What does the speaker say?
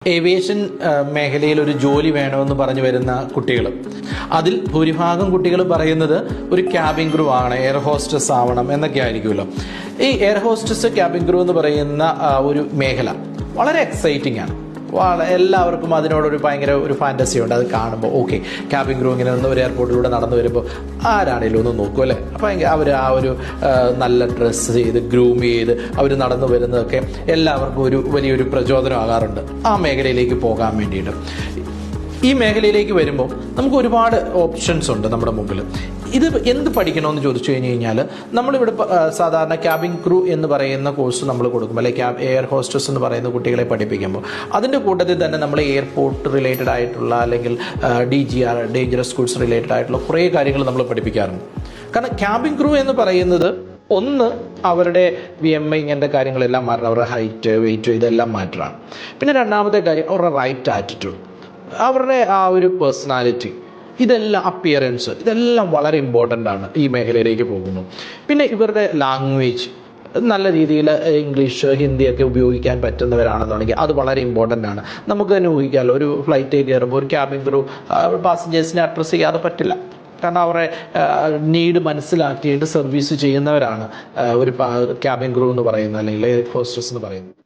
Aviation മേഖലയിൽ ഒരു ജോലി വേണമെന്ന് പറഞ്ഞു വരുന്ന കുട്ടികൾ, അതിൽ ഭൂരിഭാഗം കുട്ടികൾ പറയുന്നത് ഒരു ക്യാബിൻ ക്രൂ ആണ്, എയർ ഹോസ്റ്റസ് ആവണം എന്നൊക്കെ ആയിരിക്കുമല്ലോ. ഈ എയർ ഹോസ്റ്റസ് ക്യാബിൻ ക്രൂ എന്ന് പറയുന്ന ഒരു മേഖല വളരെ എക്സൈറ്റിംഗ് ആണ്. എല്ലാവർക്കും അതിനോടൊരു ഭയങ്കര ഒരു ഫാൻറ്റസി ഉണ്ട്. അത് കാണുമ്പോൾ ഓക്കെ, ക്യാബിൻ ക്രൂ ഇങ്ങനെ ഒന്ന് ഒരു എയർപോർട്ടിലൂടെ നടന്നു വരുമ്പോൾ ആരാണേലും ഒന്ന് നോക്കും അല്ലേ. അപ്പം അവർ ആ ഒരു നല്ല ഡ്രസ്സ് ചെയ്ത് ഗ്രൂം ചെയ്ത് അവർ നടന്നു വരുന്നതൊക്കെ എല്ലാവർക്കും ഒരു വലിയൊരു പ്രചോദനമാകാറുണ്ട് ആ മേഖലയിലേക്ക് പോകാൻ വേണ്ടിയിട്ട്. ഈ മേഖലയിലേക്ക് വരുമ്പോൾ നമുക്ക് ഒരുപാട് ഓപ്ഷൻസ് ഉണ്ട് നമ്മുടെ മുമ്പിൽ. ഇത് എന്ത് പഠിക്കണമെന്ന് ചോദിച്ചു കഴിഞ്ഞ് കഴിഞ്ഞാൽ, നമ്മളിവിടെ സാധാരണ ക്യാബിൻ ക്രൂ എന്ന് പറയുന്ന കോഴ്സ് നമ്മൾ കൊടുക്കും, അല്ലെങ്കിൽ എയർ ഹോസ്റ്റസ് എന്ന് പറയുന്ന കുട്ടികളെ പഠിപ്പിക്കുമ്പോൾ അതിൻ്റെ കൂട്ടത്തിൽ തന്നെ നമ്മൾ എയർപോർട്ട് റിലേറ്റഡ് ആയിട്ടുള്ള അല്ലെങ്കിൽ DGR ഡേഞ്ചറസ് ഗുഡ്സ് റിലേറ്റഡ് ആയിട്ടുള്ള കുറേ കാര്യങ്ങൾ നമ്മൾ പഠിപ്പിക്കാറുണ്ട്. കാരണം ക്യാബിൻ ക്രൂ എന്ന് പറയുന്നത് ഒന്ന് അവരുടെ VMI ഇങ്ങനത്തെ കാര്യങ്ങളെല്ലാം മാറ്റണം, അവരുടെ ഹൈറ്റ് വെയിറ്റ് ഇതെല്ലാം മാറ്റണം. പിന്നെ രണ്ടാമത്തെ കാര്യം അവരുടെ റൈറ്റ് ആറ്റിറ്റ്യൂഡ്, അവരുടെ ആ ഒരു പേഴ്സണാലിറ്റി, ഇതെല്ലാം അപ്പിയറൻസ്, ഇതെല്ലാം വളരെ ഇമ്പോർട്ടൻ്റ് ആണ് ഈ മേഖലയിലേക്ക് പോകുന്നു. പിന്നെ ഇവരുടെ ലാംഗ്വേജ് നല്ല രീതിയിൽ ഇംഗ്ലീഷ് ഹിന്ദിയൊക്കെ ഉപയോഗിക്കാൻ പറ്റുന്നവരാണെന്നുണ്ടെങ്കിൽ അത് വളരെ ഇമ്പോർട്ടൻ്റ് ആണ്. നമുക്ക് തന്നെ ഊഹിക്കാമല്ലോ, ഒരു ഫ്ലൈറ്റിൽ കയറുമ്പോൾ ഒരു ക്യാബിൻ ക്രൂ പാസഞ്ചേഴ്സിനെ അഡ്രസ്സ് ചെയ്യാതെ പറ്റില്ല. കാരണം അവരുടെ നീഡ് മനസ്സിലാക്കിയിട്ട് സർവീസ് ചെയ്യുന്നവരാണ് ഒരു ക്യാബിൻ ക്രൂ എന്ന് പറയുന്നത് അല്ലെങ്കിൽ എയർ ഹോസ്റ്റസ് എന്ന് പറയുന്നത്.